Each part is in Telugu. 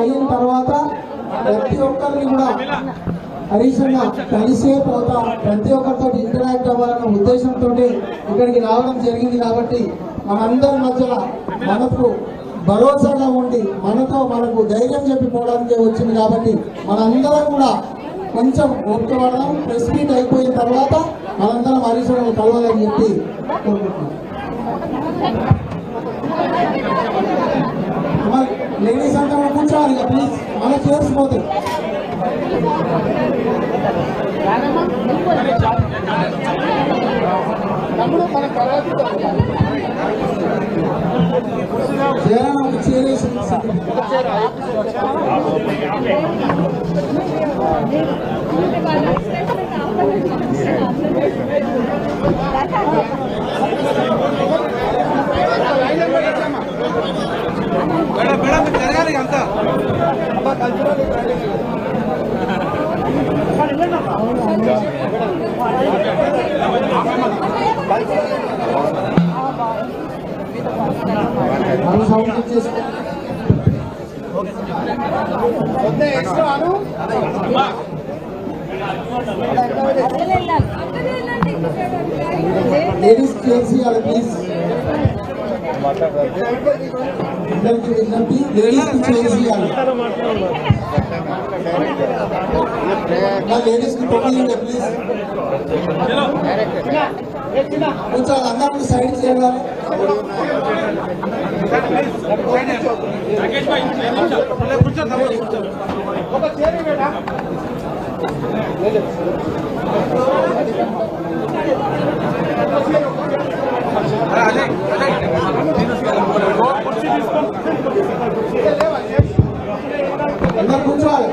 అయిన తర్వాత ప్రతి ఒక్కరిని కూడా హరీశ్గా కలిసే పోతా ప్రతి ఒక్కరితో ఇంటరాక్ట్ అవ్వాలన్న ఉద్దేశంతో ఇక్కడికి రావడం జరిగింది. కాబట్టి మనందరి మధ్యలో మనకు భరోసాగా ఉండి మనకు ధైర్యం చెప్పిపోవడానికి వచ్చింది. కాబట్టి మనందరం కూడా కొంచెం ఓపిక పడదాం. ప్రెస్ మీట్ అయిపోయిన తర్వాత మనందరం హరీశ్ను కలవాలని చెప్పి కోరుకుంటున్నాం. లేడీస్ అంతా కూర్చోవాలి ప్లీజ్, మన చేసిపోతాయి. చేరేసి అంతా లేడీస్ చేసి ప్లీజ్ లేడీస్ కి ప్లీజ్ కొంచెం అందరూ సైడ్ చేయాలి. అందరు కూర్చోవాలి.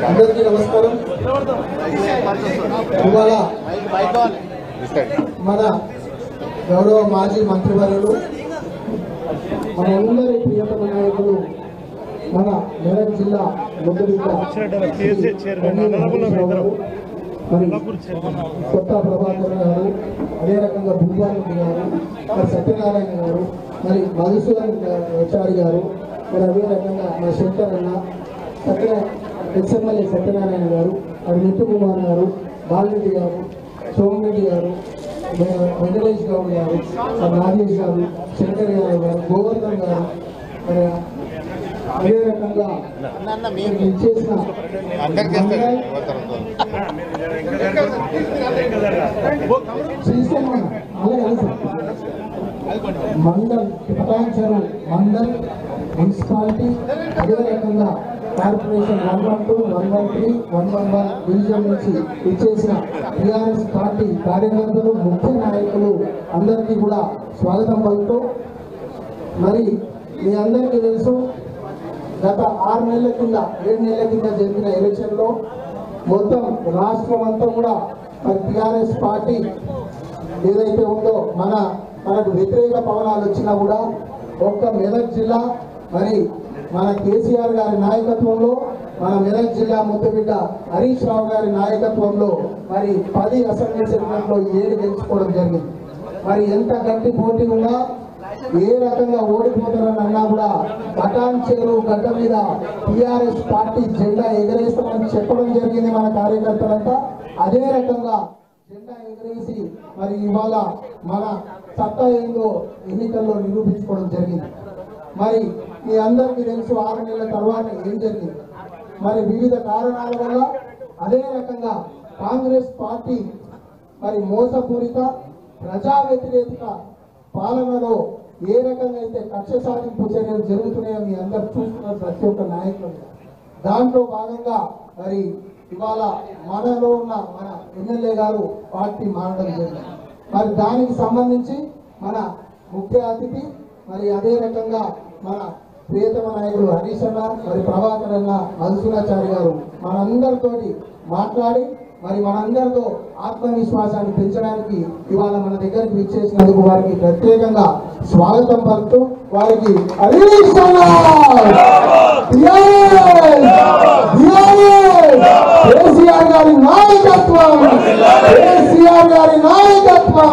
అందరికీ నమస్కారం. ఇవాళ మన గౌరవ మాజీ మంత్రివర్యులు మన అందరి ప్రియతమ నాయకులు మన మెదక్ జిల్లా మరి కొత్త ప్రభాకర్ గారు, అదే రకంగా భూపారెడ్డి గారు, మరి సత్యనారాయణ గారు, మరి మధుసూదన్ చారి గారు, మరి అదే రకంగా మన శంకర్ అన్న, ఎక్స్ఎమ్మెల్యే సత్యనారాయణ గారు, మరి నిత్య కుమార్ గారు, బాలరెడ్డి గారు, సోమిరెడ్డి గారు, వెంకటేష్ గౌడ్ గారు, రాజేష్ గారు, శంకర్ యాదవ్ గారు, గోవర్ధన్ గారు, మరి అదే రకంగా ఇచ్చేసిన మండల్ పటాన్చెరు మండల్ మున్సిపాలిటీ, అదే రకంగా కార్పొరేషన్ 112, 113, 111 డివిజన్ నుంచి ఇచ్చేసిన టీఆర్ఎస్ పార్టీ కార్యకర్తలు, ముఖ్య నాయకులు అందరికీ కూడా స్వాగతం పలుకుతూ, మరి మీ అందరికీ తెలుసు గత 6 నెలల కింద 7 నెలల కింద జరిగిన ఎలక్షన్లో మొత్తం రాష్ట్రం అంతా కూడా మరి టీఆర్ఎస్ పార్టీ ఏదైతే ఉందో మనకు వ్యతిరేక పవనాలు వచ్చినా కూడా ఒక్క మెదక్ జిల్లా మరి మన కేసీఆర్ గారి నాయకత్వంలో, మన మెదక్ జిల్లా ముద్దుబిడ్డ హరీష్ రావు గారి నాయకత్వంలో మరి 10 అసెంబ్లీ సెగ్మెంట్లో 7 గెలుచుకోవడం జరిగింది. మరి ఎంత గట్టి పోటీ ఉన్నా ఏ రకంగా ఓడిపోతారని అన్నా కూడా పటాన్చెరు గడ్డ మీద టీఆర్ఎస్ పార్టీ జెండా ఎగరేస్తామని చెప్పడం జరిగింది మన కార్యకర్తలంతా. అదే రకంగా జెండా ఎగరేసి మరి ఇవాళ మన సత్తా ఏందో ఎన్నికల్లో నిరూపించుకోవడం జరిగింది. మరి మీ అందరికీ తెలుసు 6 నెలల తర్వాత ఏం జరిగింది. మరి వివిధ కారణాల వల్ల అదే రకంగా కాంగ్రెస్ పార్టీ మరి మోసపూరిత ప్రజా వ్యతిరేక పాలనలో ఏ రకంగా అయితే కక్ష సాధింపు చర్యలు జరుగుతున్నాయో మీ అందరు చూస్తున్నారు ప్రతి ఒక్క నాయకులు. దాంట్లో భాగంగా మరి ఇవాళ మనలో ఉన్న మన ఎమ్మెల్యే గారు పార్టీ మారడం జరిగింది. మరి దానికి సంబంధించి మన ముఖ్య అతిథి మరి అదే రకంగా మన ప్రియతమ నాయకుడు హరీష్ అన్న, మరి ప్రభాకర్ అన్న, మధుసూనాచారి గారు మనందరితోటి మాట్లాడి మరి మనందరితో ఆత్మవిశ్వాసాన్ని పెంచడానికి ఇవాళ మన దగ్గరికి విచ్చేసినందుకు వారికి ప్రత్యేకంగా స్వాగతం పలుకుతూ వారికి హరీష్ అన్న గారి నాయకత్వం, కేసీఆర్ గారి నాయకత్వం.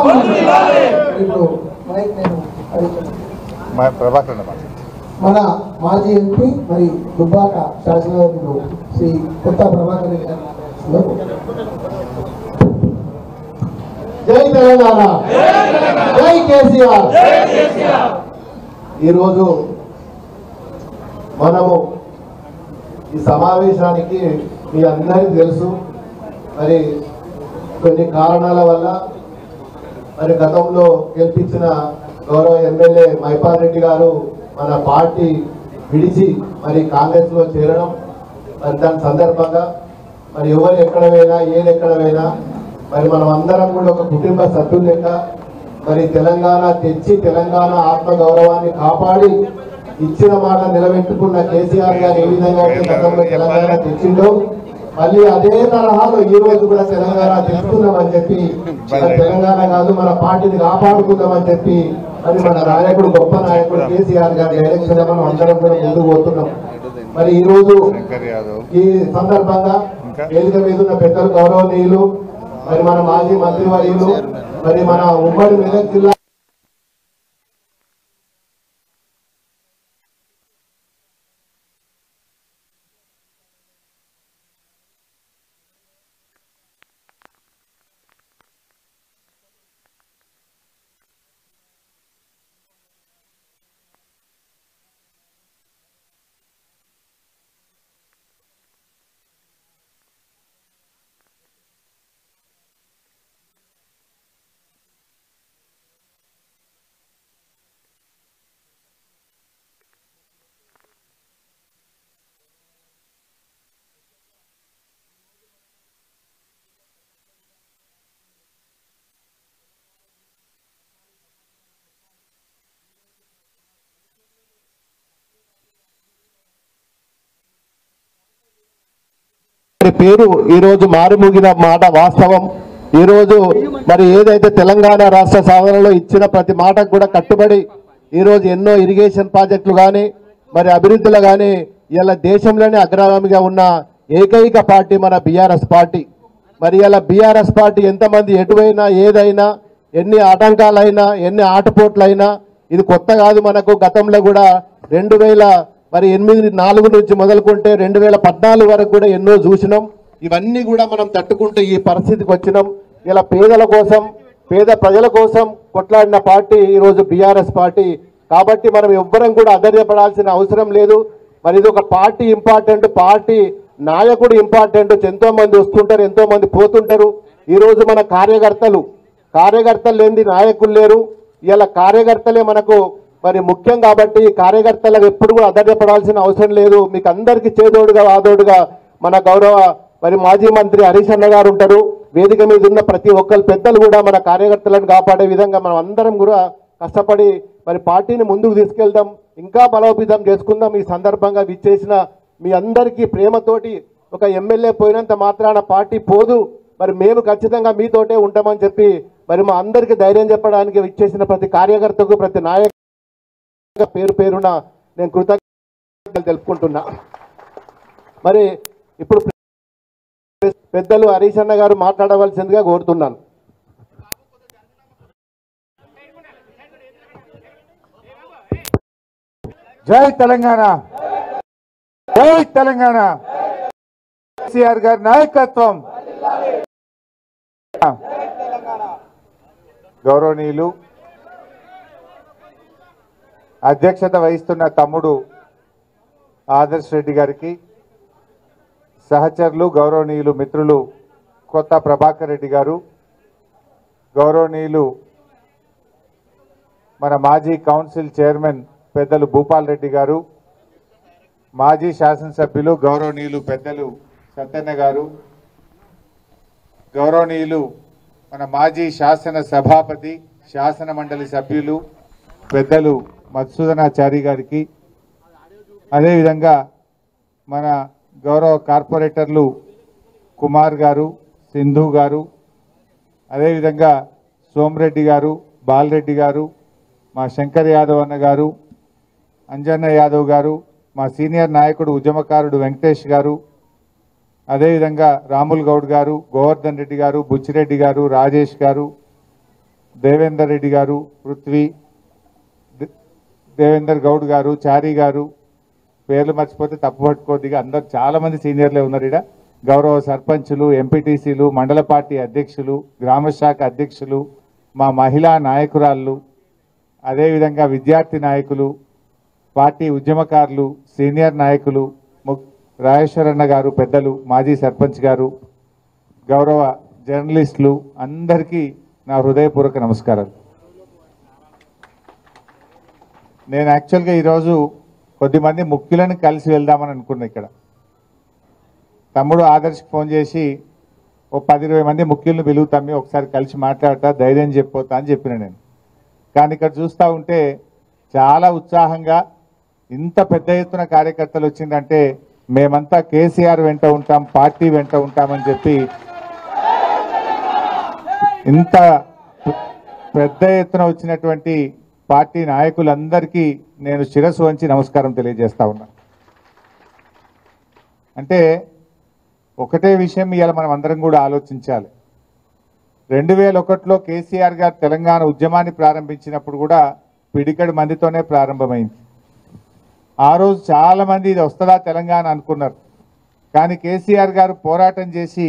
ఇప్పుడు మైక్ నేను ప్రభాకర్ మన మాజీ ఎంపీ మరి దుబ్బాక శాసనసభ్యులు శ్రీ కొత్త ప్రభాకర్ రెడ్డి గారు. జై తెలంగాణ, జై కేసీఆర్. ఈరోజు మనము ఈ సమావేశానికి మీ అందరికీ తెలుసు, మరి కొన్ని కారణాల వల్ల మరి గతంలో గెలిపించిన గౌరవ ఎమ్మెల్యే మైపాల్ రెడ్డి గారు మన పార్టీ విడిచి మరి కాంగ్రెస్లో చేరడం, మరి దాని సందర్భంగా మరి ఎవరు ఎక్కడ పోయినా ఏది ఎక్కడ పోయినా మరి మనం అందరం కూడా ఒక కుటుంబ సభ్యులు లెక్క మరి తెలంగాణ తెచ్చి తెలంగాణ ఆత్మగౌరవాన్ని కాపాడి ఇచ్చిన మాట నిలబెట్టుకున్న కేసీఆర్ గారు ఏ విధంగా అయితే గతంలో తెలంగాణ తెచ్చిండో మళ్ళీ అదే తరహాలో ఈ రోజు కూడా తెలంగాణ తెచ్చుకుందామని చెప్పి, తెలంగాణ కాదు మన పార్టీని కాపాడుకుందామని చెప్పి మరి మన నాయకుడు గొప్ప నాయకుడు కేసీఆర్ గారి డైరెక్షన్ మనం అందరం కూడా ముందుకు పోతున్నాం. మరి ఈ రోజు ఈ సందర్భంగా వేదిక మీద ఉన్న పెద్దలు గౌరవనీయులు మరి మన మాజీ మంత్రివర్యులు మరి మన ఉమ్మడి మెదక్ జిల్లా పేరు ఈ రోజు మారుమూగిన మాట వాస్తవం. ఈ రోజు మరి ఏదైతే తెలంగాణ రాష్ట్ర సాధనలో ఇచ్చిన ప్రతి మాటకు కూడా కట్టుబడి ఈ రోజు ఎన్నో ఇరిగేషన్ ప్రాజెక్టులు కానీ మరి అభివృద్ధులు కానీ ఇలా దేశంలోనే అగ్రగామిగా ఉన్న ఏకైక పార్టీ మన బీఆర్ఎస్ పార్టీ. మరి ఇలా బీఆర్ఎస్ పార్టీ ఎంతమంది ఎటువైనా ఏదైనా ఎన్ని ఆటంకాలైనా ఎన్ని ఆటపోట్లైనా ఇది కొత్త కాదు మనకు. గతంలో కూడా 2008 నుంచి మొదలుకుంటే 2014 వరకు కూడా ఎన్నో చూసినాం. ఇవన్నీ కూడా మనం తట్టుకుంటూ ఈ పరిస్థితికి వచ్చినాం. ఇలా పేదల కోసం పేద ప్రజల కోసం కొట్లాడిన పార్టీ ఈరోజు బీఆర్ఎస్ పార్టీ. కాబట్టి మనం ఎవ్వరం కూడా అధైర్యపడాల్సిన అవసరం లేదు. మరి ఇది ఒక పార్టీ ఇంపార్టెంట్, పార్టీ నాయకుడు ఇంపార్టెంట్. ఎంతో మంది వస్తుంటారు, ఎంతో మంది పోతుంటారు. ఈరోజు మన కార్యకర్తలు లేని నాయకులు లేరు. ఇలా కార్యకర్తలే మనకు మరి ముఖ్యం. కాబట్టి కార్యకర్తలకు ఎప్పుడు కూడా అధైర్యపడాల్సిన అవసరం లేదు. మీకు అందరికీ చేదోడుగా ఆదోడుగా మన గౌరవ మరి మాజీ మంత్రి హరీష్ అన్న గారు ఉంటారు. వేదిక మీద ఉన్న ప్రతి ఒక్కరు పెద్దలు కూడా మన కార్యకర్తలను కాపాడే విధంగా మనం అందరం కూడా కష్టపడి మరి పార్టీని ముందుకు తీసుకెళ్దాం, ఇంకా బలోపేతం చేసుకుందాం. ఈ సందర్భంగా విచ్చేసిన మీ అందరికీ ప్రేమతోటి ఒక ఎమ్మెల్యే పోయినంత మాత్రాన పార్టీ పోదు, మరి మేము ఖచ్చితంగా మీతోటే ఉంటామని చెప్పి మరి మా అందరికీ ధైర్యం చెప్పడానికి విచ్చేసిన ప్రతి కార్యకర్తకు ప్రతి నాయకు పేరు పేరున నేను కృతజ్ఞతలు తెలుపుకుంటున్నా. మరి ఇప్పుడు పెద్దలు హరీష్ అన్న గారు మాట్లాడవలసిందిగా కోరుతున్నాను. జై తెలంగాణ, జై తెలంగాణ. కేసీఆర్ గారి నాయకత్వం. గౌరవనీయులు అధ్యక్షత వహిస్తున్న తమ్ముడు ఆదర్శ్ రెడ్డి గారికి, సహచరులు గౌరవనీయులు మిత్రులు కొత్త ప్రభాకర్ రెడ్డి గారు, గౌరవనీయులు మన మాజీ కౌన్సిల్ చైర్మన్ పెద్దలు భూపాల్ రెడ్డి గారు, మాజీ శాసనసభ్యులు గౌరవనీయులు పెద్దలు సత్యన్న గారు, గౌరవనీయులు మన మాజీ శాసన సభాపతి శాసన మండలి సభ్యులు పెద్దలు మధుసూదనాచారి గారికి, అదేవిధంగా మన గౌరవ కార్పొరేటర్లు కుమార్ గారు, సింధు గారు, అదేవిధంగా సోమరెడ్డి గారు, బాలరెడ్డి గారు, మా శంకర్ యాదవ్ అన్న గారు, అంజన్న యాదవ్ గారు, మా సీనియర్ నాయకుడు ఉద్యమకారుడు వెంకటేష్ గారు, అదేవిధంగా రాముల్ గౌడ్ గారు, గోవర్ధన్ రెడ్డి గారు, బుచ్చిరెడ్డి గారు, రాజేష్ గారు, దేవేందర్ రెడ్డి గారు, పృథ్వీ, దేవేందర్ గౌడ్ గారు, చారి గారు, పేర్లు మర్చిపోతే తప్పు పట్టుకోద్దిగా, అందరు చాలామంది సీనియర్లే ఉన్నారు ఇక్కడ. గౌరవ సర్పంచులు, ఎంపీటీసీలు, మండల పార్టీ అధ్యక్షులు, గ్రామశాఖ అధ్యక్షులు, మా మహిళా నాయకురాళ్ళు, అదేవిధంగా విద్యార్థి నాయకులు, పార్టీ ఉద్యమకారులు, సీనియర్ నాయకులు, రాజేశ్వరన్న గారు, పెద్దలు, మాజీ సర్పంచ్ గారు, గౌరవ జర్నలిస్టులు అందరికీ నా హృదయపూర్వక నమస్కారాలు. నేను యాక్చువల్గా ఈరోజు కొద్దిమంది ముఖ్యులను కలిసి వెళ్దామని అనుకున్నా. ఇక్కడ తమ్ముడు ఆదర్శ్ ఫోన్ చేసి ఓ 10-20 మంది ముఖ్యులను పిలుగుతామి, ఒకసారి కలిసి మాట్లాడతా, ధైర్యం చెప్పిపోతా అని చెప్పిన నేను. కానీ ఇక్కడ చూస్తూ ఉంటే చాలా ఉత్సాహంగా ఇంత పెద్ద ఎత్తున కార్యకర్తలు వచ్చిందంటే మేమంతా కేసీఆర్ వెంట ఉంటాం, పార్టీ వెంట ఉంటామని చెప్పి ఇంత పెద్ద ఎత్తున వచ్చినటువంటి పార్టీ నాయకులందరికీ నేను శిరస్సు వంచి నమస్కారం తెలియజేస్తా ఉన్నా. అంటే ఒకటే విషయం ఇవాళ మనం అందరం కూడా ఆలోచించాలి. 2001లో కేసీఆర్ గారు తెలంగాణ ఉద్యమాన్ని ప్రారంభించినప్పుడు కూడా పిడికడి మందితోనే ప్రారంభమైంది. ఆ రోజు చాలా మంది ఇది వస్తుందా తెలంగాణ అనుకున్నారు. కానీ కేసీఆర్ గారు పోరాటం చేసి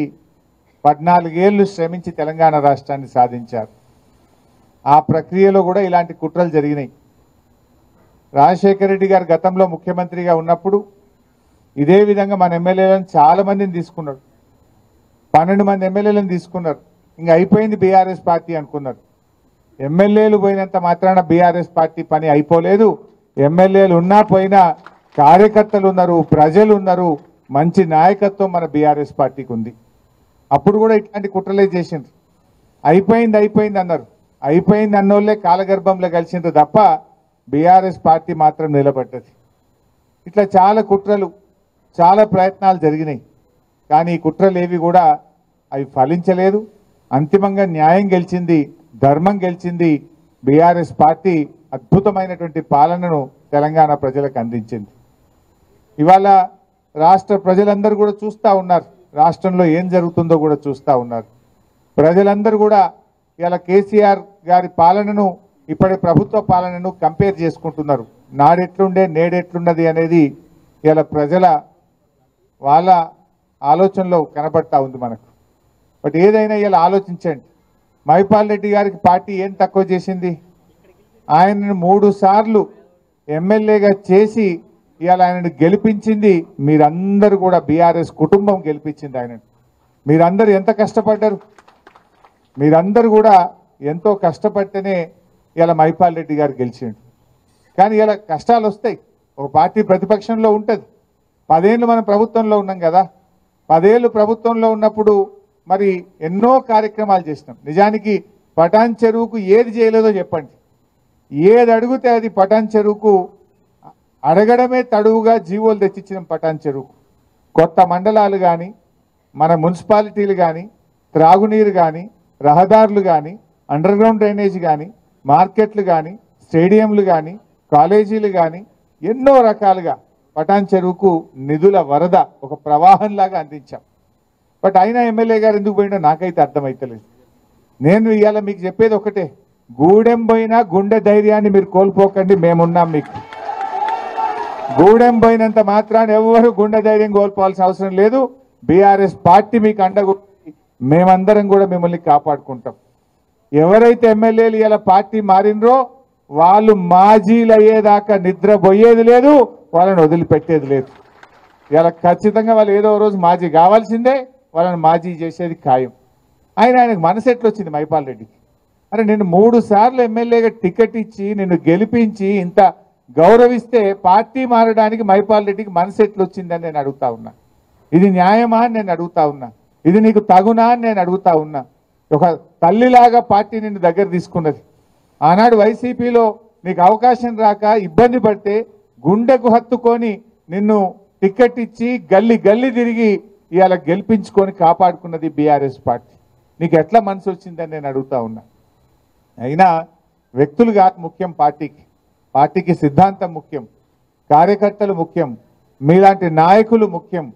14 ఏళ్ళు శ్రమించి తెలంగాణ రాష్ట్రాన్ని సాధించారు. ఆ ప్రక్రియలో కూడా ఇలాంటి కుట్రలు జరిగినాయి. రాజశేఖర రెడ్డి గారు గతంలో ముఖ్యమంత్రిగా ఉన్నప్పుడు ఇదే విధంగా మన ఎమ్మెల్యేలను చాలా మందిని తీసుకున్నారు. 12 మంది ఎమ్మెల్యేలను తీసుకున్నారు. ఇంకా అయిపోయింది బీఆర్ఎస్ పార్టీ అనుకున్నారు. ఎమ్మెల్యేలు పోయినంత మాత్రాన బీఆర్ఎస్ పార్టీ పని అయిపోలేదు. ఎమ్మెల్యేలు ఉన్నా పోయినా కార్యకర్తలు ఉన్నారు, ప్రజలు ఉన్నారు, మంచి నాయకత్వం మన బీఆర్ఎస్ పార్టీకి ఉంది. అప్పుడు కూడా ఇట్లాంటి కుట్రలే చేసిండ్రు. అయిపోయింది అన్నారు. అయిపోయింది అన్నోళ్ళే కాలగర్భంలో కలిసిండ్రు తప్ప బీఆర్ఎస్ పార్టీ మాత్రం నిలబడ్డది. ఇట్లా చాలా కుట్రలు, చాలా ప్రయత్నాలు జరిగినాయి. కానీ ఈ కుట్రలు ఏవి కూడా అవి ఫలించలేదు. అంతిమంగా న్యాయం గెలిచింది, ధర్మం గెలిచింది. బీఆర్ఎస్ పార్టీ అద్భుతమైనటువంటి పాలనను తెలంగాణ ప్రజలకు అందించింది. ఇవాళ రాష్ట్ర ప్రజలందరూ కూడా చూస్తూ ఉన్నారు, రాష్ట్రంలో ఏం జరుగుతుందో కూడా చూస్తూ ఉన్నారు. ప్రజలందరూ కూడా ఇలా కేసీఆర్ గారి పాలనను ఇప్పటి ప్రభుత్వ పాలనను కంపేర్ చేసుకుంటున్నారు. నాడెట్లుండే నేడెట్లున్నది అనేది ఇలా ప్రజల వాళ్ళ ఆలోచనలో కనబడతా ఉంది మనకు. బట్ ఏదైనా ఇలా ఆలోచించండి, మైపాల్ రెడ్డి గారికి పార్టీ ఏం తక్కువ చేసింది? ఆయనను 3 సార్లు ఎమ్మెల్యేగా చేసి ఇవాళ ఆయనను గెలిపించింది మీరందరూ కూడా. బీఆర్ఎస్ కుటుంబం గెలిపించింది ఆయనను. మీరందరూ ఎంత కష్టపడ్డారు? మీరందరూ కూడా ఎంతో కష్టపడితేనే ఇలా మైపాల్ రెడ్డి గారు గెలిచిండు. కానీ ఇలా కష్టాలు వస్తాయి. ఒక పార్టీ ప్రతిపక్షంలో ఉంటుంది. 10 ఏళ్ళు మనం ప్రభుత్వంలో ఉన్నాం కదా. 10 ఏళ్ళు ప్రభుత్వంలో ఉన్నప్పుడు మరి ఎన్నో కార్యక్రమాలు చేసినాం. నిజానికి పటాన్ చెరువుకు ఏది చేయలేదో చెప్పండి. ఏది అడిగితే అది పటాన్ చెరువుకు అడగడమే తడువుగా జీవోలు తెచ్చిచ్చినాం. పటాన్ చెరువుకు కొత్త మండలాలు కానీ, మన మున్సిపాలిటీలు కానీ, త్రాగునీరు కానీ, రహదారులు కానీ, అండర్ గ్రౌండ్ డ్రైనేజ్ కానీ, మార్కెట్లు కానీ, స్టేడియంలు కానీ, కాలేజీలు కానీ ఎన్నో రకాలుగా పటాన్ చెరువుకు నిధుల వరద ఒక ప్రవాహంలాగా అందించాం. బట్ అయినా ఎమ్మెల్యే గారు ఎందుకు పోయినా నాకైతే అర్థమైతలేదు. నేను ఇవాళ మీకు చెప్పేది ఒకటే, గూడెం పోయినా గుండె ధైర్యాన్ని మీరు కోల్పోకండి, మేమున్నాం మీకు. గూడెం పోయినంత మాత్రాన ఎవరు గుండె ధైర్యం కోల్పోవాల్సిన అవసరం లేదు. బీఆర్ఎస్ పార్టీ మీకు అండగా మేమందరం కూడా మిమ్మల్ని కాపాడుకుంటాం. ఎవరైతే ఎమ్మెల్యేలు ఇలా పార్టీ మారినరో వాళ్ళు మాజీలు అయ్యేదాకా నిద్రపోయేది లేదు, వాళ్ళని వదిలిపెట్టేది లేదు. ఇలా ఖచ్చితంగా వాళ్ళు ఏదో రోజు మాజీ కావాల్సిందే, వాళ్ళని మాజీ చేసేది ఖాయం. ఆయనకు మనసు ఎట్లొచ్చింది మైపాల్ రెడ్డికి? అరే నేను 3 సార్లు ఎమ్మెల్యేగా టికెట్ ఇచ్చి నిన్ను గెలిపించి ఇంత గౌరవిస్తే పార్టీ మారడానికి మైపాల్ రెడ్డికి మనసు ఎట్లొచ్చిందని నేను అడుగుతా ఉన్నా. ఇది న్యాయమా అని నేను అడుగుతా ఉన్నా. ఇది నీకు తగునా అని నేను అడుగుతా ఉన్నా. ఒక తల్లిలాగా పార్టీ నిన్ను దగ్గర తీసుకున్నది. ఆనాడు వైసీపీలో నీకు అవకాశం రాక ఇబ్బంది పడితే గుండెకు హత్తుకొని నిన్ను టికెట్ ఇచ్చి గల్లీ గల్లీ తిరిగి ఇవాళ గెలిపించుకొని కాపాడుకున్నది బీఆర్ఎస్ పార్టీ. నీకు ఎట్లా మనసు వచ్చిందని నేను అడుగుతా ఉన్నా. అయినా వ్యక్తులు కాదు ముఖ్యం పార్టీకి. పార్టీకి సిద్ధాంతం ముఖ్యం, కార్యకర్తలు ముఖ్యం, మీలాంటి నాయకులు ముఖ్యం.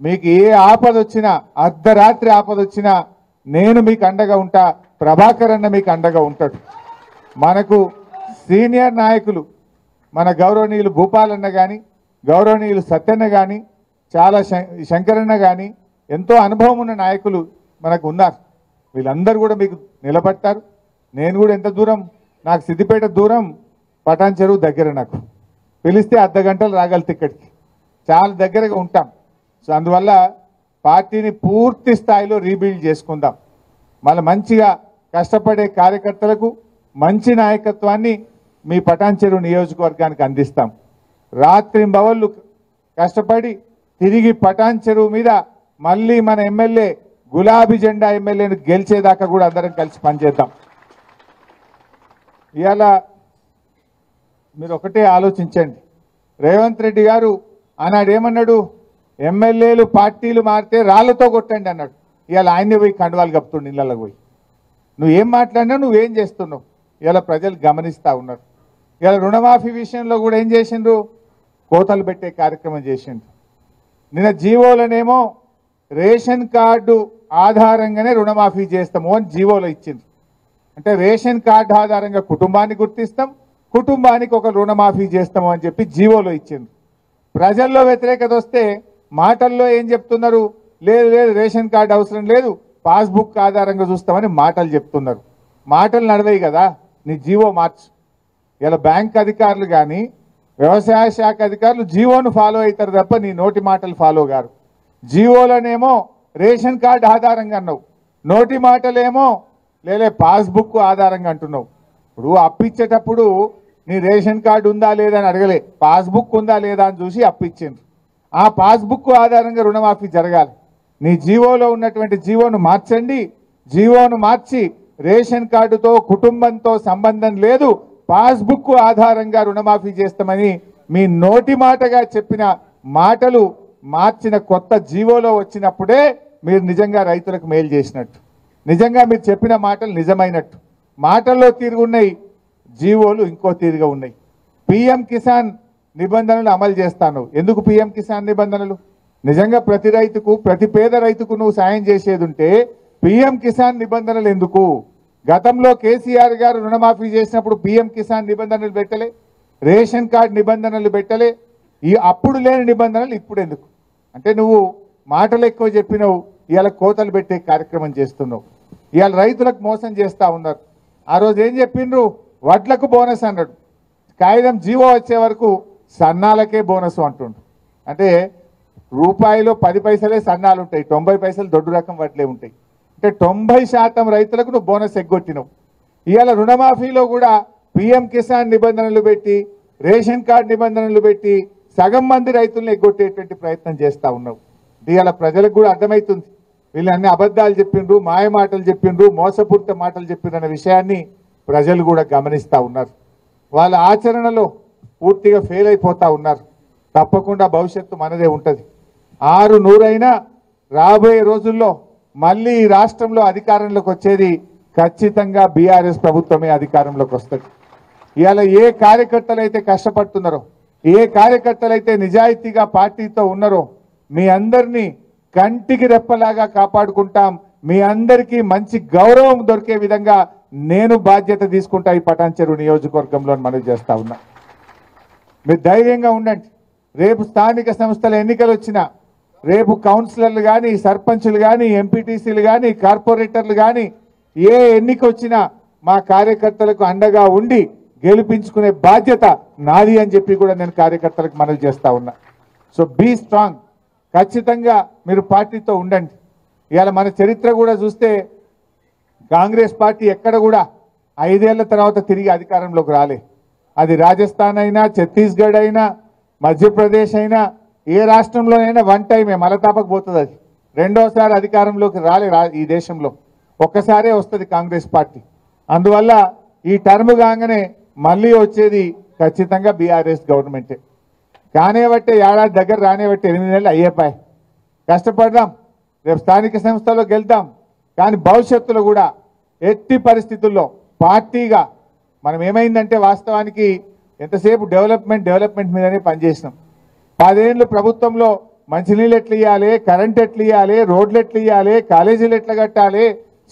మీకు ఏ ఆపద వచ్చినా, అర్ధరాత్రి ఆపద వచ్చినా నేను మీకు అండగా ఉంటా, ప్రభాకర్ అన్న మీకు అండగా ఉంటాడు. మనకు సీనియర్ నాయకులు మన గౌరవనీయులు భూపాలన్న కానీ, గౌరవనీయులు సత్యన్న కానీ, చాలా శంకరన్న కానీ, ఎంతో అనుభవం ఉన్న నాయకులు మనకు ఉన్నారు. వీళ్ళందరూ కూడా మీకు నిలబడతారు. నేను కూడా ఎంత దూరం, నాకు సిద్దిపేట దూరం, పటాన్ చెరువు దగ్గర, నాకు పిలిస్తే అర్ధ గంటలు రాగలితే ఇక్కడికి, చాలా దగ్గరగా ఉంటాం. సో అందువల్ల పార్టీని పూర్తి స్థాయిలో రీబిల్డ్ చేసుకుందాం. మళ్ళీ మంచిగా కష్టపడే కార్యకర్తలకు మంచి నాయకత్వాన్ని మీ పటాన్ చెరువు నియోజకవర్గానికి అందిస్తాం. రాత్రింబవళ్ళు కష్టపడి తిరిగి పటాన్ చెరువు మీద మళ్ళీ మన ఎమ్మెల్యే గులాబీ జెండా ఎమ్మెల్యేను గెలిచేదాకా కూడా అందరం కలిసి పనిచేద్దాం. ఇవాళ మీరు ఒకటే ఆలోచించండి. రేవంత్ రెడ్డి గారు ఆనాడు ఏమన్నాడు, ఎమ్మెల్యేలు పార్టీలు మారితే రాళ్లతో కొట్టండి అన్నాడు. ఇవాళ ఆయన్ని పోయి కండువాలు కప్పుతుండు ఇళ్ళకి పోయి. నువ్వేం మాట్లాడినా, నువ్వేం చేస్తున్నావు, ఇలా ప్రజలు గమనిస్తూ ఉన్నారు. ఇలా రుణమాఫీ విషయంలో కూడా ఏం చేసిండ్రు, కోతలు పెట్టే కార్యక్రమం చేసిండ్రు. నిన్న జీవోలనేమో రేషన్ కార్డు ఆధారంగానే రుణమాఫీ చేస్తాము అని జీవోలో ఇచ్చిండ్రు. అంటే రేషన్ కార్డు ఆధారంగా కుటుంబాన్ని గుర్తిస్తాం, కుటుంబానికి ఒక రుణమాఫీ చేస్తాము అని చెప్పి జీవోలో ఇచ్చిండ్రు. ప్రజల్లో వ్యతిరేకత వస్తే మాటల్లో ఏం చెప్తున్నారు, లేదు లేదు రేషన్ కార్డు అవసరం లేదు, పాస్బుక్ ఆధారంగా చూస్తామని మాటలు చెప్తున్నారు. మాటలు నడవయి కదా, నీ జీవో మార్చు. ఇలా బ్యాంక్ అధికారులు కానీ వ్యవసాయ శాఖ అధికారులు జీవోను ఫాలో అవుతారు తప్ప నీ నోటి మాటలు ఫాలో గారు. జీవోలనేమో రేషన్ కార్డు ఆధారంగా అన్నావు, నోటి మాటలేమో లేలే పాస్బుక్ ఆధారంగా అంటున్నావు. ఇప్పుడు అప్పిచ్చేటప్పుడు నీ రేషన్ కార్డు ఉందా లేదా అని అడగలే, పాస్బుక్ ఉందా లేదా అని చూసి అప్పిచ్చిండ్రు. ఆ పాస్బుక్ ఆధారంగా రుణమాఫీ జరగాలి. నీ జీవోలో ఉన్నటువంటి జీవోను మార్చండి. జీవోను మార్చి రేషన్ కార్డుతో కుటుంబంతో సంబంధం లేదు, పాస్బుక్ ఆధారంగా రుణమాఫీ చేస్తామని మీ నోటి మాటగా చెప్పిన మాటలు మార్చిన కొత్త జీవోలో వచ్చినప్పుడే మీరు నిజంగా రైతులకు మేలు చేసినట్టు, నిజంగా మీరు చెప్పిన మాటలు నిజమైనట్టు. మాటల్లో తీరుగున్నాయి, జీవోలు ఇంకో తీరుగా ఉన్నాయి. పిఎం కిసాన్ నిబంధనలు అమలు చేస్తాను. ఎందుకు పిఎం కిసాన్ నిబంధనలు? నిజంగా ప్రతి రైతుకు, ప్రతి పేద రైతుకు నువ్వు సాయం చేసేది ఉంటే పిఎం కిసాన్ నిబంధనలు ఎందుకు? గతంలో కేసీఆర్ గారు రుణమాఫీ చేసినప్పుడు పిఎం కిసాన్ నిబంధనలు పెట్టలే, రేషన్ కార్డు నిబంధనలు పెట్టలే. ఈ అప్పుడు లేని నిబంధనలు ఇప్పుడు ఎందుకు? అంటే నువ్వు మాటలు ఎక్కువ చెప్పినావు, ఇవాళ కోతలు పెట్టే కార్యక్రమం చేస్తున్నావు. ఇవాళ రైతులకు మోసం చేస్తూ ఉన్నారు. ఆ రోజు ఏం చెప్పిండ్రు, వడ్లకు బోనస్ అన్నాడు. కాగితం జీవో వచ్చే వరకు సన్నాలకే బోనస్ అంటుండు. అంటే రూపాయిలో 10 పైసలే సన్నాలు ఉంటాయి, 90 పైసలు దొడ్డు రకం వడ్లే ఉంటాయి. అంటే 90% రైతులకు నువ్వు బోనస్ ఎగ్గొట్టినావు. ఇవాళ రుణమాఫీలో కూడా పిఎం కిసాన్ నిబంధనలు పెట్టి, రేషన్ కార్డు నిబంధనలు పెట్టి సగం మంది రైతులను ఎగ్గొట్టేటువంటి ప్రయత్నం చేస్తూ ఉన్నావు. ఇవాళ ప్రజలకు కూడా అర్థమవుతుంది, వీళ్ళు అన్ని అబద్ధాలు చెప్పిండ్రు, మాయ మాటలు చెప్పిండ్రు, మోసపూరిత మాటలు చెప్పిండ్రు అనే విషయాన్ని ప్రజలు కూడా గమనిస్తూ ఉన్నారు. వాళ్ళ ఆచరణలో పూర్తిగా ఫెయిల్ అయిపోతూ ఉన్నారు. తప్పకుండా భవిష్యత్తు మనదే ఉంటుంది. 600 రాబోయే రోజుల్లో మళ్ళీ ఈ రాష్ట్రంలో అధికారంలోకి వచ్చేది ఖచ్చితంగా బీఆర్ఎస్ ప్రభుత్వమే అధికారంలోకి వస్తుంది. ఇవాళ ఏ కార్యకర్తలు అయితే కష్టపడుతున్నారో, ఏ కార్యకర్తలు అయితే నిజాయితీగా పార్టీతో ఉన్నారో మీ అందరినీ కంటికి రెప్పలాగా కాపాడుకుంటాం. మీ అందరికీ మంచి గౌరవం దొరికే విధంగా నేను బాధ్యత తీసుకుంటా ఈ పటాన్ చెరువు నియోజకవర్గంలో మనవి చేస్తా ఉన్నా. మీరు ధైర్యంగా ఉండండి. రేపు స్థానిక సంస్థల ఎన్నికలు వచ్చినా, రేపు కౌన్సిలర్లు కానీ, సర్పంచులు కానీ, ఎంపీటీసీలు కానీ, కార్పొరేటర్లు కానీ ఏ ఎన్నిక వచ్చినా మా కార్యకర్తలకు అండగా ఉండి గెలిపించుకునే బాధ్యత నాది అని చెప్పి కూడా నేను కార్యకర్తలకు మనవి చేస్తా ఉన్నా. So be strong. ఖచ్చితంగా మీరు పార్టీతో ఉండండి. ఇవాళ మన చరిత్ర కూడా చూస్తే కాంగ్రెస్ పార్టీ ఎక్కడ కూడా 5 ఏళ్ల తర్వాత తిరిగి అధికారంలోకి రాలే. అది రాజస్థాన్ అయినా, ఛత్తీస్గఢ్ అయినా, మధ్యప్రదేశ్ అయినా, ఏ రాష్ట్రంలోనైనా వన్ టైమే మలతాపకు పోతుంది. అది రెండోసారి అధికారంలోకి రాలే ఈ దేశంలో, ఒక్కసారే వస్తుంది కాంగ్రెస్ పార్టీ. అందువల్ల ఈ టర్మ్ కాగానే మళ్ళీ వచ్చేది ఖచ్చితంగా బీఆర్ఎస్ గవర్నమెంటే. కానేబట్టే ఏడాది దగ్గర రానేబట్టే 8 నెలలు అయ్యేపాయి. కష్టపడదాం, రేపు స్థానిక సంస్థలోకి వెళ్తాం. కానీ భవిష్యత్తులో కూడా ఎట్టి పరిస్థితుల్లో పార్టీగా మనం ఏమైందంటే వాస్తవానికి ఎంతసేపు డెవలప్మెంట్ మీదనే పనిచేసినాం. 10 ఏళ్ళు ప్రభుత్వంలో మంచినీళ్ళు ఎట్లా ఇవ్వాలి, కరెంట్ ఎట్లా ఇవ్వాలి, రోడ్లు ఎట్లా ఇవ్వాలి, కాలేజీలు ఎట్లా కట్టాలి,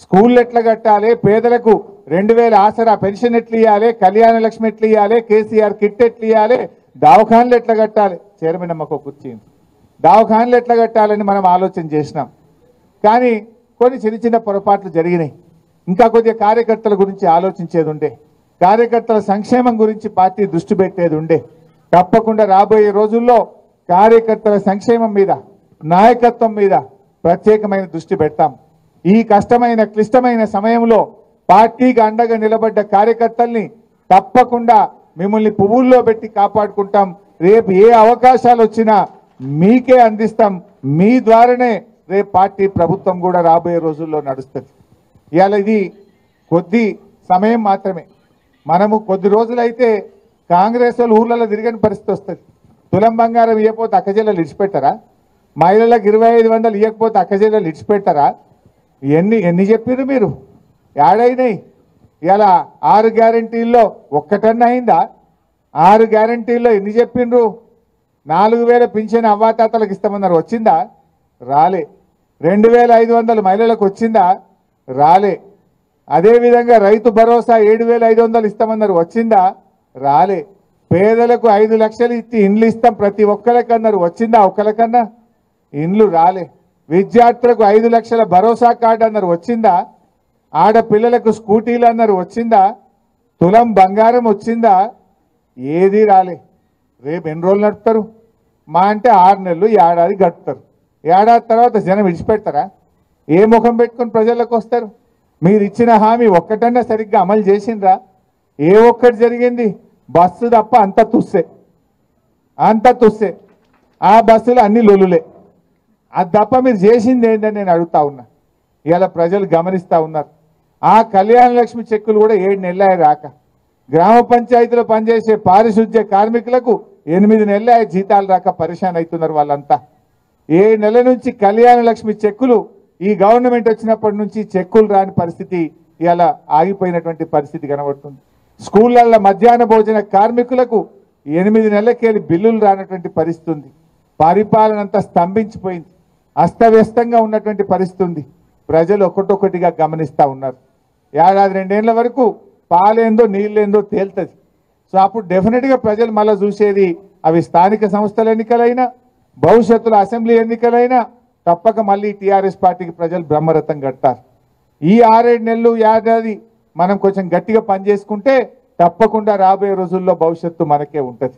స్కూళ్ళు ఎట్లా కట్టాలి, పేదలకు 2000 ఆసరా పెన్షన్ ఎట్లా ఇవ్వాలి, కళ్యాణ లక్ష్మి ఎట్లా ఇవ్వాలి, కేసీఆర్ కిట్ ఎట్లా ఇవ్వాలి, దవాఖాన్లు ఎట్లా కట్టాలి, చైర్మన్ అమ్మకు కుర్చీ దవాఖాన్లు ఎట్లా కట్టాలని మనం ఆలోచన చేసినాం. కానీ కొన్ని చిన్న చిన్న పొరపాట్లు జరిగినాయి. ఇంకా కొద్దిగా కార్యకర్తల గురించి ఆలోచించేది ఉండే, కార్యకర్తల సంక్షేమం గురించి పార్టీ దృష్టి పెట్టేది ఉండే. తప్పకుండా రాబోయే రోజుల్లో కార్యకర్తల సంక్షేమం మీద, నాయకత్వం మీద ప్రత్యేకమైన దృష్టి పెడతాం. ఈ కష్టమైన క్లిష్టమైన సమయంలో పార్టీకి అండగా నిలబడ్డ కార్యకర్తల్ని తప్పకుండా మిమ్మల్ని పువ్వుల్లో పెట్టి కాపాడుకుంటాం. రేపు ఏ అవకాశాలు వచ్చినా మీకే అందిస్తాం. మీ ద్వారానే రేపు పార్టీ ప్రభుత్వం కూడా రాబోయే రోజుల్లో నడుస్తుంది. ఇవాళ ఇది కొద్ది సమయం మాత్రమే. మనము కొద్ది రోజులైతే కాంగ్రెస్ వాళ్ళు ఊర్లలో తిరగని పరిస్థితి వస్తుంది. తులం బంగారం ఇవ్వకపోతే అక్కజేళ్ళలు ఇడిచిపెట్టారా? మహిళలకు 2500 ఇవ్వకపోతే అక్కజేళ్ళలు ఇడిచిపెట్టారా? ఎన్ని చెప్పారు మీరు? ఏడైనాయి? ఇలా 6 గ్యారంటీల్లో ఒక్కటన్నా అయిందా? 6 గ్యారంటీల్లో ఎన్ని చెప్పిండ్రు? 4000 పింఛన్ అవ్వాతాతలకు ఇస్తామన్నారు, వచ్చిందా? రాలే. 2500 మహిళలకు వచ్చిందా? రాలే. అదేవిధంగా రైతు భరోసా 7500 ఇస్తామన్నారు, వచ్చిందా? రాలే. పేదలకు 5 లక్షలు ఇచ్చి ఇండ్లు ఇస్తాం ప్రతి ఒక్కరికన్నారు, వచ్చిందా? ఒక్కరికన్నా ఇండ్లు రాలే. విద్యార్థులకు 5 లక్షల భరోసా కార్డు అన్నారు, వచ్చిందా? ఆడపిల్లలకు స్కూటీలు అన్నారు, వచ్చిందా? తులం బంగారం వచ్చిందా? ఏది రాలే. రేపు ఎన్ని రోజులు నడుపుతారు? మా అంటే 6 నెలలు, ఏడాది గడుపుతారు. ఏడాది తర్వాత జనం విడిచిపెడతారా? ఏ ముఖం పెట్టుకొని ప్రజలకు వస్తారు? మీరు ఇచ్చిన హామీ ఒక్కటన్నా సరిగ్గా అమలు చేసిండ్రా? ఏ ఒక్కటి జరిగింది? బస్సు తప్ప అంత తుస్సే. ఆ బస్సులు అన్ని లొలులే. అది తప్ప మీరు చేసింది ఏంటని నేను అడుగుతా ఉన్నా. ఇలా ప్రజలు గమనిస్తూ ఉన్నారు. ఆ కళ్యాణ లక్ష్మి చెక్కులు కూడా 7 నెలలు రాక, గ్రామ పంచాయతీలో పనిచేసే పారిశుద్ధ్య కార్మికులకు 8 నెలలు జీతాలు రాక పరిశాన్ అవుతున్నారు వాళ్ళంతా. 7 నెలల నుంచి కళ్యాణ లక్ష్మి చెక్కులు ఈ గవర్నమెంట్ వచ్చినప్పటి నుంచి చెక్కులు రాని పరిస్థితి, ఇలా ఆగిపోయినటువంటి పరిస్థితి కనబడుతుంది. స్కూళ్ళల్లో మధ్యాహ్న భోజన కార్మికులకు 8 నెలలకెళ్ళి బిల్లులు రానటువంటి పరిస్థితి ఉంది. పరిపాలన అంతా స్తంభించిపోయింది. అస్తవ్యస్తంగా ఉన్నటువంటి పరిస్థితి ఉంది. ప్రజలు ఒక్కొక్కటిగా గమనిస్తూ ఉన్నారు. ఏడాది 2 ఏళ్ల వరకు పాలేందో నీళ్ళేందో తేలుతుంది. సో అప్పుడు డెఫినెట్గా ప్రజలు మళ్ళీ చూసేది అవి స్థానిక సంస్థల ఎన్నికలైనా, భవిష్యత్తులో అసెంబ్లీ ఎన్నికలైనా తప్పక మళ్ళీ టీఆర్ఎస్ పార్టీకి ప్రజలు బ్రహ్మరథం కడతారు. ఈ 6-7 నెలలు ఏడాది మనం కొంచెం గట్టిగా పనిచేసుకుంటే తప్పకుండా రాబోయే రోజుల్లో భవిష్యత్తు మనకే ఉంటుంది.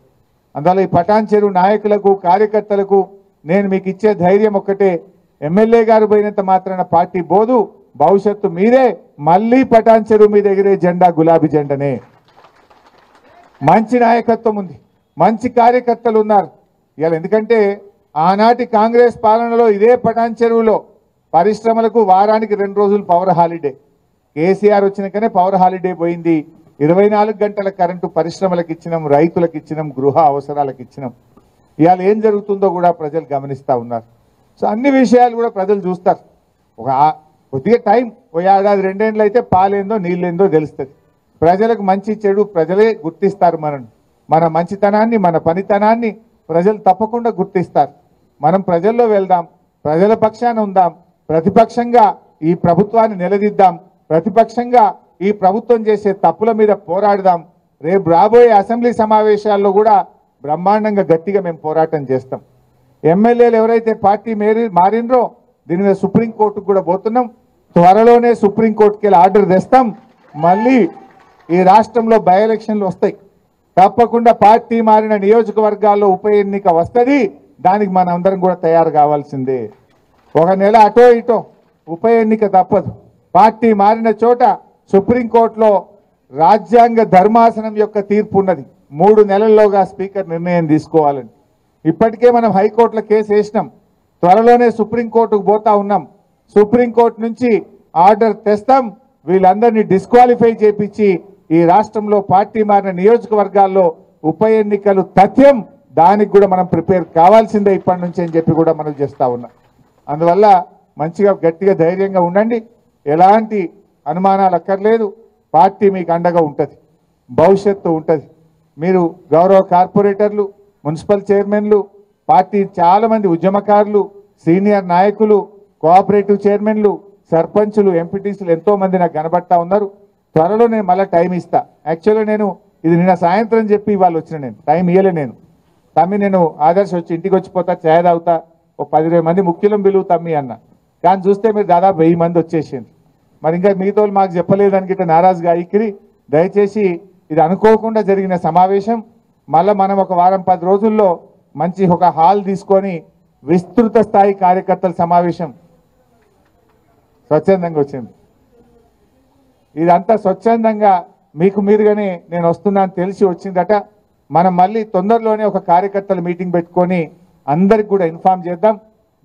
అందువల్ల ఈ పటాన్ చెరువు నాయకులకు, కార్యకర్తలకు నేను మీకు ఇచ్చే ధైర్యం ఒక్కటే, ఎమ్మెల్యే గారు పోయినంత మాత్రాన పార్టీ బోదు. భవిష్యత్తు మీరే. మళ్ళీ పటాన్ చెరువు మీద ఎగిరే జెండా గులాబీ జెండనే. మంచి నాయకత్వం ఉంది, మంచి కార్యకర్తలు ఉన్నారు ఇవాళ. ఎందుకంటే ఆనాటి కాంగ్రెస్ పాలనలో ఇదే పటాన్ చెరువులో పరిశ్రమలకు వారానికి 2 రోజులు పవర్ హాలిడే. కేసీఆర్ వచ్చినాకనే పవర్ హాలిడే పోయింది. 24 గంటల కరెంటు పరిశ్రమలకు ఇచ్చినాం, రైతులకు ఇచ్చినాం, గృహ అవసరాలకు ఇచ్చినాం. ఇవాళ ఏం జరుగుతుందో కూడా ప్రజలు గమనిస్తూ ఉన్నారు. సో అన్ని విషయాలు కూడా ప్రజలు చూస్తారు. కొద్దిగా టైం, ఓ ఏడాది 2 ఏళ్ళు అయితే పాలేందో నీళ్ళేందో తెలుస్తుంది. ప్రజలకు మంచి చెడు ప్రజలే గుర్తిస్తారు. మన మంచితనాన్ని, మన పనితనాన్ని ప్రజలు తప్పకుండా గుర్తిస్తారు. మనం ప్రజల్లో వెళ్దాం, ప్రజల పక్షాన ఉందాం, ప్రతిపక్షంగా ఈ ప్రభుత్వాన్ని నిలదీద్దాం, ప్రతిపక్షంగా ఈ ప్రభుత్వం చేసే తప్పుల మీద పోరాడదాం. రేపు రాబోయే అసెంబ్లీ సమావేశాల్లో కూడా బ్రహ్మాండంగా గట్టిగా మేము పోరాటం చేస్తాం. ఎమ్మెల్యేలు ఎవరైతే పార్టీ మారినరో దీని మీద సుప్రీంకోర్టుకు కూడా పోతున్నాం. త్వరలోనే సుప్రీంకోర్టుకి వెళ్ళి ఆర్డర్ తెస్తాం. మళ్ళీ ఈ రాష్ట్రంలో బై ఎలక్షన్లు వస్తాయి. తప్పకుండా పార్టీ మారిన నియోజకవర్గాల్లో ఉప ఎన్నిక వస్తుంది. దానికి మనం అందరం కూడా తయారు కావాల్సిందే. 1 నెల అటో ఇటో ఉప ఎన్నిక తప్పదు. పార్టీ మారిన చోట సుప్రీంకోర్టులో రాజ్యాంగ ధర్మాసనం యొక్క తీర్పు ఉన్నది. 3 నెలల్లోగా స్పీకర్ నిర్ణయం తీసుకోవాలని. ఇప్పటికే మనం హైకోర్టులో కేసు వేసినాం. త్వరలోనే సుప్రీంకోర్టుకు పోతా ఉన్నాం. సుప్రీంకోర్టు నుంచి ఆర్డర్ తెస్తాం. వీళ్ళందరినీ డిస్క్వాలిఫై చేపించి ఈ రాష్ట్రంలో పార్టీ మారిన నియోజకవర్గాల్లో ఉప ఎన్నికలు తథ్యం. దానికి కూడా మనం ప్రిపేర్ కావాల్సిందే ఇప్పటి నుంచి అని చెప్పి కూడా మనం చేస్తూ ఉన్నాం. అందువల్ల మంచిగా గట్టిగా ధైర్యంగా ఉండండి. ఎలాంటి అనుమానాలు అక్కర్లేదు. పార్టీ మీకు అండగా ఉంటుంది, భవిష్యత్తు ఉంటుంది. మీరు గౌరవ కార్పొరేటర్లు, మున్సిపల్ చైర్మన్లు, పార్టీ చాలా మంది ఉద్యమకారులు, సీనియర్ నాయకులు, కోఆపరేటివ్ చైర్మన్లు, సర్పంచులు, ఎంపీటీసీలు ఎంతో మంది నాకు కనబడతా ఉన్నారు. త్వరలో నేను మళ్ళీ టైం ఇస్తా. యాక్చువల్గా నేను ఇది నిన్న సాయంత్రం చెప్పి ఇవాళ వచ్చిన, నేను టైం ఇవ్వలే. నేను ఆదర్శ వచ్చి ఇంటికి వచ్చిపోతా, ఛాయ్ తాగుతా, ఓ 10-20 మంది ముఖ్యులం పిలువు తమ్మి అన్న. కానీ చూస్తే మీరు దాదాపు 1000 మంది వచ్చేసింది. మరి ఇంకా మిగతా మాకు చెప్పలేదని గిట్ట నారాజుగా ఇక్కిరి. దయచేసి ఇది అనుకోకుండా జరిగిన సమావేశం. మళ్ళీ మనం ఒక వారం 10 రోజుల్లో మంచి ఒక హాల్ తీసుకొని విస్తృత స్థాయి కార్యకర్తల సమావేశం స్వచ్ఛందంగా వచ్చింది. ఇదంతా స్వచ్ఛందంగా మీకు మీరుగానే నేను వస్తున్నాను తెలిసి వచ్చిందట. మనం మళ్ళీ తొందరలోనే ఒక కార్యకర్తల మీటింగ్ పెట్టుకొని అందరికి కూడా ఇన్ఫార్మ్ చేద్దాం.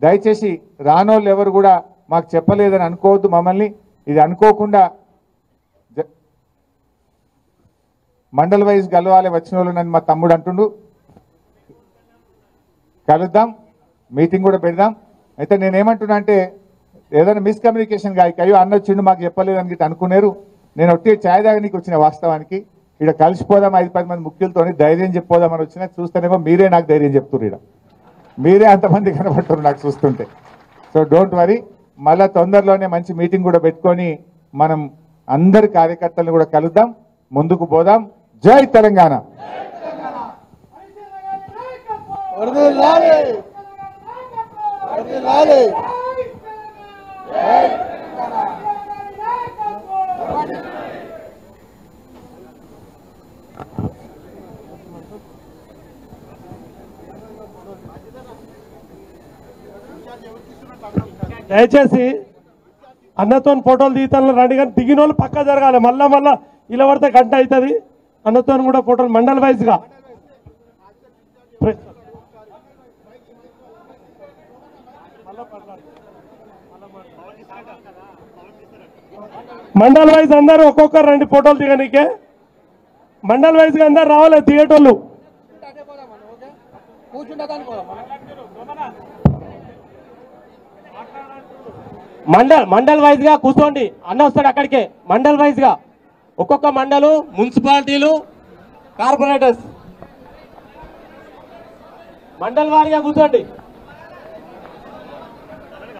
దయచేసి రానోళ్ళు ఎవరు కూడా మాకు చెప్పలేదని అనుకోవద్దు మమ్మల్ని. ఇది అనుకోకుండా మండల్ వైజ్ కలవాలి వచ్చిన వాళ్ళు నన్ను మా తమ్ముడు అంటుండు. కలుద్దాం, మీటింగ్ కూడా పెడదాం. అయితే నేనేమంటున్నా అంటే ఏదైనా మిస్కమ్యూనికేషన్ అయ్యో అన్న వచ్చిండు మాకు చెప్పలేదని గిట్ట అనుకున్నారు. నేను ఒట్టి ఛాయ్ తాగనీకి వచ్చిన, వాస్తవానికి ఇక్కడ కలిసిపోదాం 5-10 మంది ముఖ్యులతో ధైర్యం చెప్పిపోదామని వచ్చినా చూస్తేనేమో మీరే నాకు ధైర్యం చెప్తున్నారు. ఇక్కడ మీరే అంతమంది కనబడుతున్నారు నాకు చూస్తుంటే. సో డోంట్ వరీ, మళ్ళీ తొందరలోనే మంచి మీటింగ్ కూడా పెట్టుకొని మనం అందరి కార్యకర్తలను కూడా కలుద్దాం, ముందుకు పోదాం. జై తెలంగాణ. దయచేసి అన్నతో ఫోటోలు తీస్తాను రండి, కానీ దిగిన వాళ్ళు పక్క జరగాలి. మళ్ళా ఇలా పడితే గంట అవుతుంది. అన్నతో కూడా ఫోటోలు మండల్ వైజ్గా మండల్ వైజ్ అందరూ ఒక్కొక్కరు రండి ఫోటోలు దిగనీకే. మండల్ వైజ్గా అందరు రావాలి దిగేటోళ్ళు. మండల్ వైజ్ గా కూర్చోండి, అన్న వస్తాడు అక్కడికే. మండల్ వైజ్ గా ఒక్కొక్క మండలు, మున్సిపాలిటీలు, కార్పొరేటర్స్ మండల్ వారిగా కూర్చోండి.